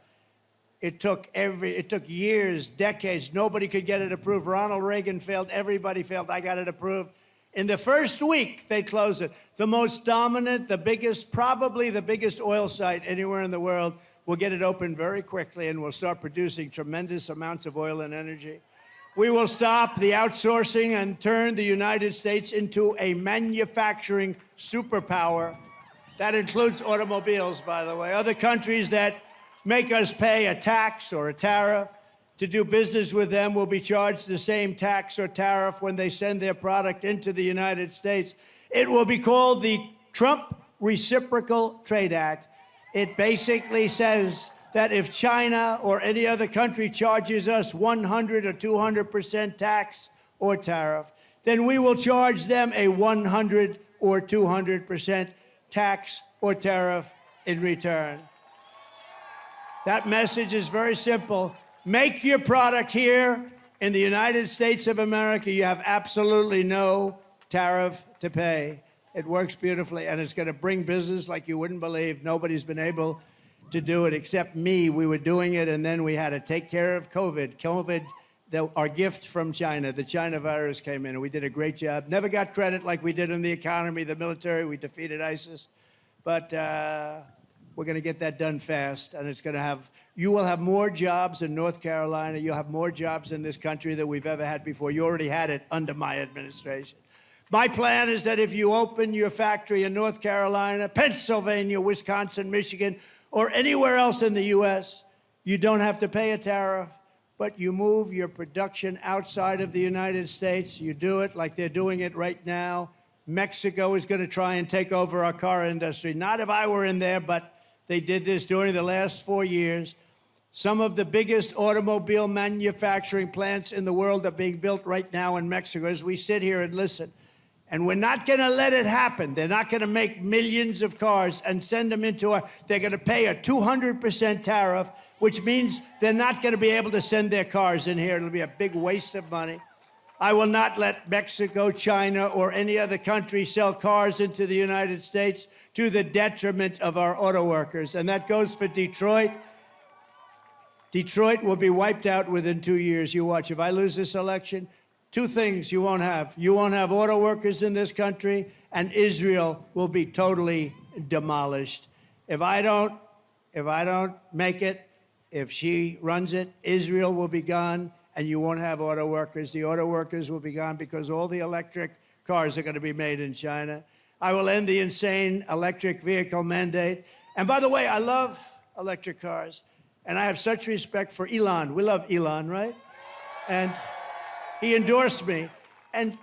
It took years, decades. Nobody could get it approved. Ronald Reagan failed. Everybody failed. I got it approved. In the first week, they closed it. The most dominant, the biggest, probably the biggest oil site anywhere in the world. We'll get it open very quickly, and we'll start producing tremendous amounts of oil and energy. We will stop the outsourcing and turn the United States into a manufacturing superpower. That includes automobiles, by the way. Other countries that make us pay a tax or a tariff to do business with them will be charged the same tax or tariff when they send their product into the United States. It will be called the Trump Reciprocal Trade Act. It basically says that if China or any other country charges us 100 or 200% tax or tariff, then we will charge them a 100 or 200% tax or tariff in return. That message is very simple. Make your product here in the United States of America. You have absolutely no tariff to pay. It works beautifully, and it's going to bring business like you wouldn't believe. Nobody's been able to do it except me. We were doing it, and then we had to take care of COVID. Our gift from China, the China virus came in, and we did a great job. Never got credit like we did in the economy, the military. We defeated ISIS. But we're going to get that done fast, and you will have more jobs in North Carolina. You'll have more jobs in this country than we've ever had before. You already had it under my administration. My plan is that if you open your factory in North Carolina, Pennsylvania, Wisconsin, Michigan, or anywhere else in the U.S., you don't have to pay a tariff, but you move your production outside of the United States. You do it like they're doing it right now. Mexico is going to try and take over our car industry. Not if I were in there, but they did this during the last 4 years. Some of the biggest automobile manufacturing plants in the world are being built right now in Mexico as we sit here and listen. And we're not going to let it happen. They're not going to make millions of cars and send them they're going to pay a 200% tariff, which means they're not going to be able to send their cars in here. It'll be a big waste of money. I will not let Mexico, China, or any other country sell cars into the United States to the detriment of our auto workers. And that goes for Detroit. Detroit will be wiped out within 2 years. You watch. If I lose this election, two things you won't have. You won't have auto workers in this country, and Israel will be totally demolished. If I don't make it, if she runs it, Israel will be gone, and you won't have auto workers. The auto workers will be gone because all the electric cars are going to be made in China. I will end the insane electric vehicle mandate. And by the way, I love electric cars, and I have such respect for Elon. We love Elon, right? And he endorsed me, and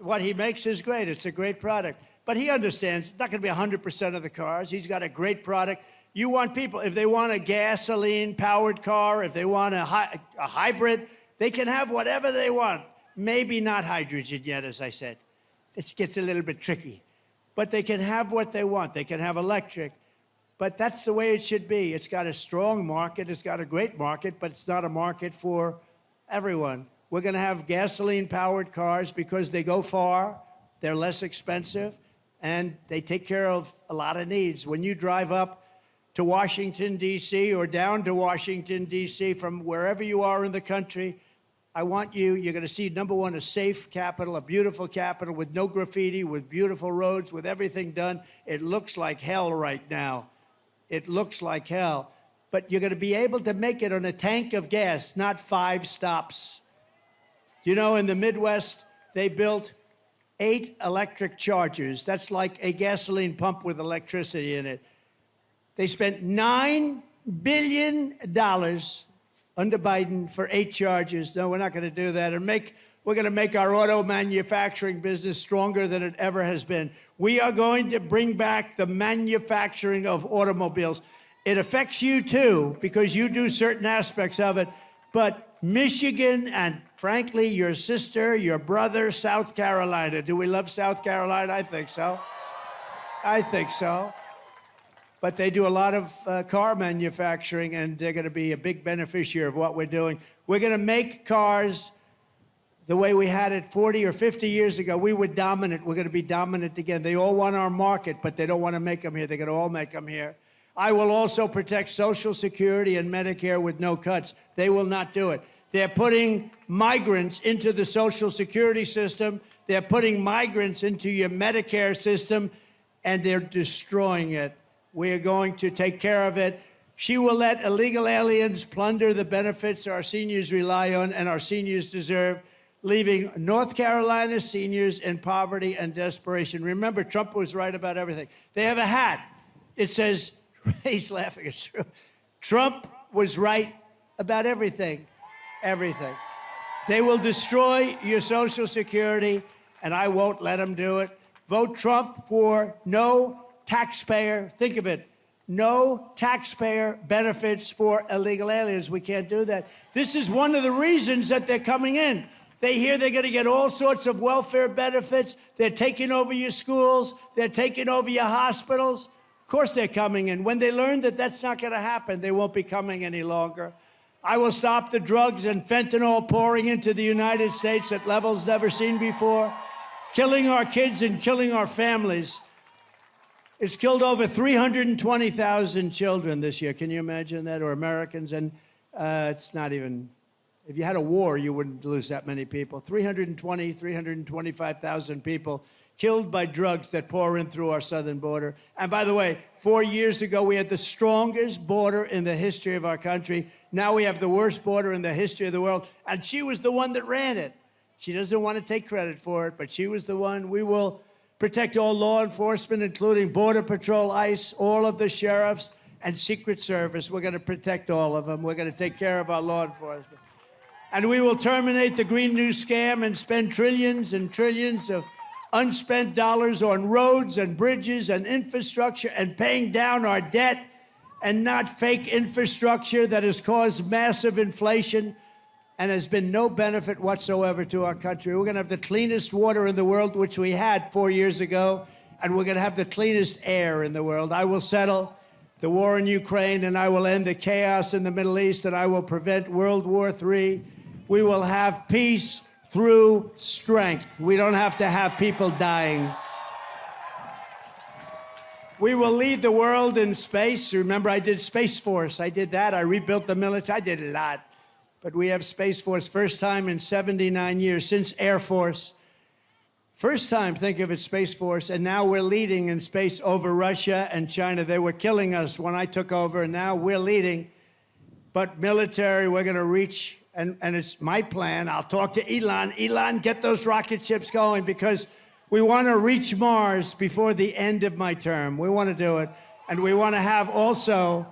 what he makes is great. It's a great product. But he understands it's not going to be 100% of the cars. He's got a great product. You want people, if they want a gasoline-powered car, if they want a hybrid, they can have whatever they want. Maybe not hydrogen yet, as I said. This gets a little bit tricky. But they can have what they want. They can have electric. But that's the way it should be. It's got a strong market. It's got a great market, but it's not a market for everyone. We're going to have gasoline-powered cars because they go far, they're less expensive, and they take care of a lot of needs. When you drive up to Washington, D.C., or down to Washington, D.C., from wherever you are in the country, you're going to see, number one, a safe capital, a beautiful capital with no graffiti, with beautiful roads, with everything done. It looks like hell right now. It looks like hell. But you're going to be able to make it on a tank of gas, not 5 stops. You know, in the Midwest, they built 8 electric chargers. That's like a gasoline pump with electricity in it. They spent $9 billion under Biden for 8 charges. No, we're not going to do that. We're going to make our auto manufacturing business stronger than it ever has been. We are going to bring back the manufacturing of automobiles. It affects you too, because you do certain aspects of it. But Michigan and, frankly, your sister, your brother, South Carolina. Do we love South Carolina? I think so. I think so. But they do a lot of car manufacturing, and they're going to be a big beneficiary of what we're doing. We're going to make cars the way we had it 40 or 50 years ago. We were dominant. We're going to be dominant again. They all want our market, but they don't want to make them here. They're going to all make them here. I will also protect Social Security and Medicare with no cuts. They will not do it. They're putting migrants into the Social Security system. They're putting migrants into your Medicare system, and they're destroying it. We are going to take care of it. She will let illegal aliens plunder the benefits our seniors rely on and our seniors deserve, leaving North Carolina seniors in poverty and desperation. Remember, Trump was right about everything. They have a hat. It says, he's laughing, it's true. Trump was right about everything. Everything. They will destroy your Social Security, and I won't let them do it. Vote Trump for no taxpayer, think of it, no taxpayer benefits for illegal aliens. We can't do that. This is one of the reasons that they're coming in. They hear they're going to get all sorts of welfare benefits. They're taking over your schools. They're taking over your hospitals. Of course they're coming in. When they learn that that's not going to happen, they won't be coming any longer. I will stop the drugs and fentanyl pouring into the United States at levels never seen before, killing our kids and killing our families. It's killed over 320,000 children this year. Can you imagine that? Or Americans. And it's not even, if you had a war, you wouldn't lose that many people. 325,000 people killed by drugs that pour in through our southern border. And by the way, 4 years ago, we had the strongest border in the history of our country. Now we have the worst border in the history of the world. And she was the one that ran it. She doesn't want to take credit for it, but she was the one. We will protect all law enforcement, including Border Patrol, ICE, all of the sheriffs, and Secret Service. We're going to protect all of them. We're going to take care of our law enforcement. And we will terminate the Green New Scam and spend trillions and trillions of unspent dollars on roads and bridges and infrastructure and paying down our debt, and not fake infrastructure that has caused massive inflation and has been no benefit whatsoever to our country. We're going to have the cleanest water in the world, which we had 4 years ago, and we're going to have the cleanest air in the world. I will settle the war in Ukraine, and I will end the chaos in the Middle East, and I will prevent World War III. We will have peace through strength. We don't have to have people dying. We will lead the world in space. Remember, I did Space Force. I did that. I rebuilt the military. I did a lot. But we have Space Force, first time in 79 years, since Air Force. First time, think of it, Space Force. And now we're leading in space over Russia and China. They were killing us when I took over, and now we're leading. But military, we're going to reach, and it's my plan. I'll talk to Elon. Elon, get those rocket ships going, because we want to reach Mars before the end of my term. We want to do it. And we want to have also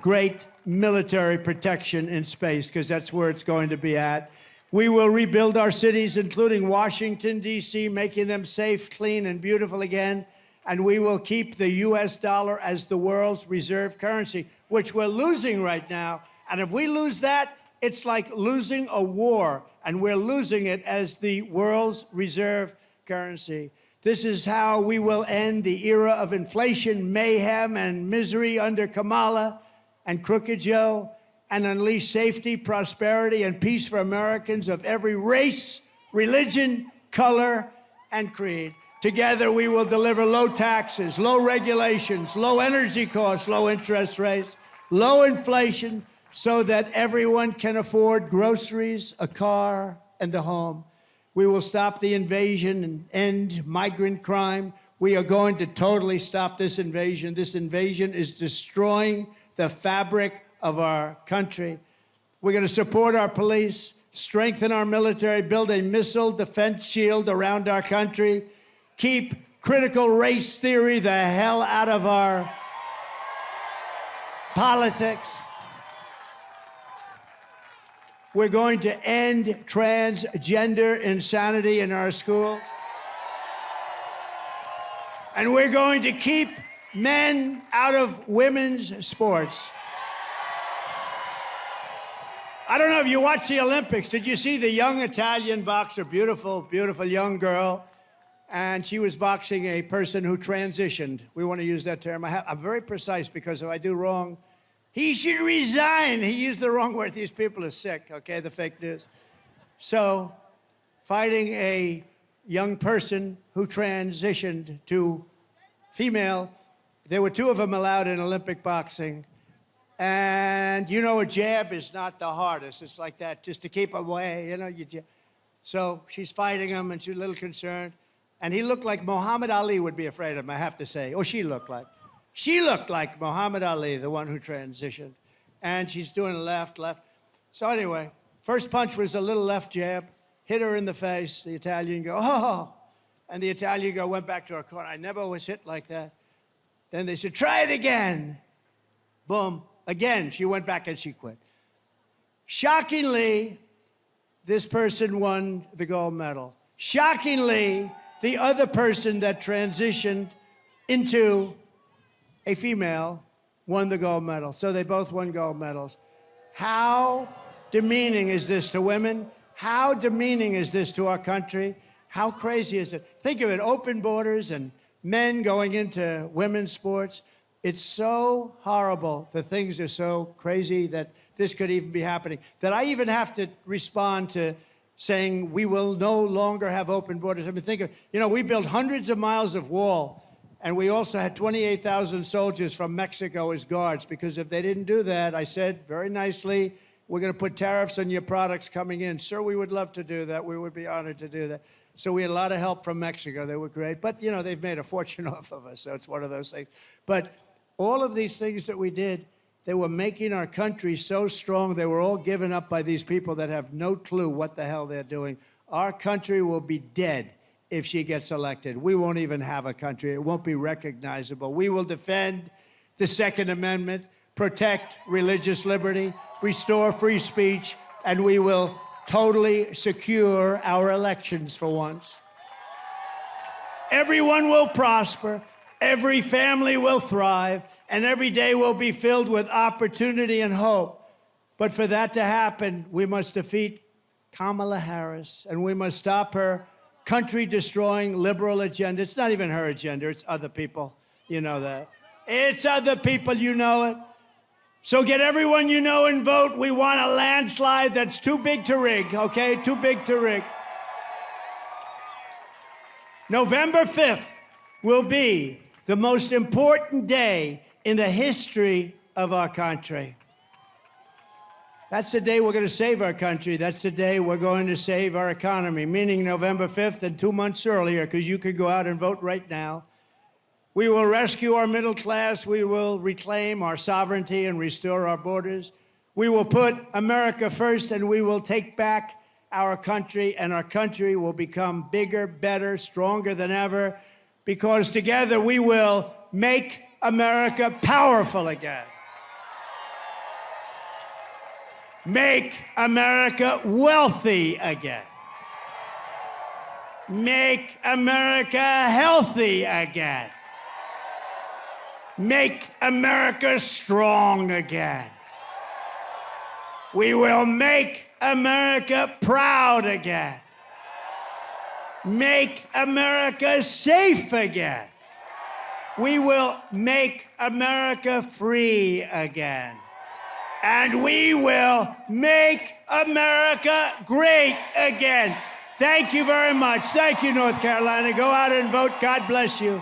great military protection in space, because that's where it's going to be at. We will rebuild our cities, including Washington, D.C., making them safe, clean, and beautiful again. And we will keep the U.S. dollar as the world's reserve currency, which we're losing right now. And if we lose that, it's like losing a war, and we're losing it as the world's reserve currency. This is how we will end the era of inflation, mayhem, and misery under Kamala and Crooked Joe, and unleash safety, prosperity, and peace for Americans of every race, religion, color, and creed. Together, we will deliver low taxes, low regulations, low energy costs, low interest rates, low inflation, so that everyone can afford groceries, a car, and a home. We will stop the invasion and end migrant crime. We are going to totally stop this invasion. This invasion is destroying the fabric of our country. We're going to support our police, strengthen our military, build a missile defense shield around our country, keep critical race theory the hell out of our politics. We're going to end transgender insanity in our schools. And we're going to keep men out of women's sports. I don't know if you watched the Olympics. Did you see the young Italian boxer, beautiful, beautiful young girl? And she was boxing a person who transitioned. We want to use that term. I'm very precise because if I do wrong, he should resign. He used the wrong word. These people are sick, okay, the fake news. So, fighting a young person who transitioned to female, there were two of them allowed in Olympic boxing. And you know, a jab is not the hardest. It's like that, just to keep away, you know. So she's fighting him, and she's a little concerned. And he looked like Muhammad Ali would be afraid of him, I have to say. Or she looked like. She looked like Muhammad Ali, the one who transitioned. And she's doing left. So anyway, first punch was a little left jab, hit her in the face. The Italian go, oh. And the Italian girl went back to her corner. I never was hit like that. Then they said, try it again. Boom. Again, she went back and she quit. Shockingly, this person won the gold medal. Shockingly, the other person that transitioned into a female won the gold medal. So they both won gold medals. How demeaning is this to women? How demeaning is this to our country? How crazy is it? Think of it, open borders and men going into women's sports. It's so horrible. The things are so crazy that this could even be happening, that I even have to respond to saying we will no longer have open borders. I mean, think of, you know, we built hundreds of miles of wall, and we also had 28,000 soldiers from Mexico as guards, because if they didn't do that, I said very nicely, we're going to put tariffs on your products coming in. Sir, we would love to do that. We would be honored to do that. So we had a lot of help from Mexico. They were great. But, you know, they've made a fortune off of us, so it's one of those things. But all of these things that we did, they were making our country so strong. They were all given up by these people that have no clue what the hell they're doing. Our country will be dead if she gets elected. We won't even have a country. It won't be recognizable. We will defend the Second Amendment, protect religious liberty, restore free speech, and we will totally secure our elections for once. Everyone will prosper. Every family will thrive. And every day will be filled with opportunity and hope. But for that to happen, we must defeat Kamala Harris, and we must stop her country-destroying liberal agenda. It's not even her agenda, it's other people. You know that. It's other people, you know it. So get everyone you know and vote. We want a landslide that's too big to rig, okay? Too big to rig. November 5th will be the most important day in the history of our country. That's the day we're going to save our country. That's the day we're going to save our economy, meaning November 5th and 2 months earlier, because you could go out and vote right now. We will rescue our middle class. We will reclaim our sovereignty and restore our borders. We will put America first, and we will take back our country, and our country will become bigger, better, stronger than ever, because together we will make America powerful again. Make America wealthy again. Make America healthy again. Make America strong again. We will make America proud again. Make America safe again. We will make America free again. And we will make America great again. Thank you very much. Thank you, North Carolina. Go out and vote. God bless you.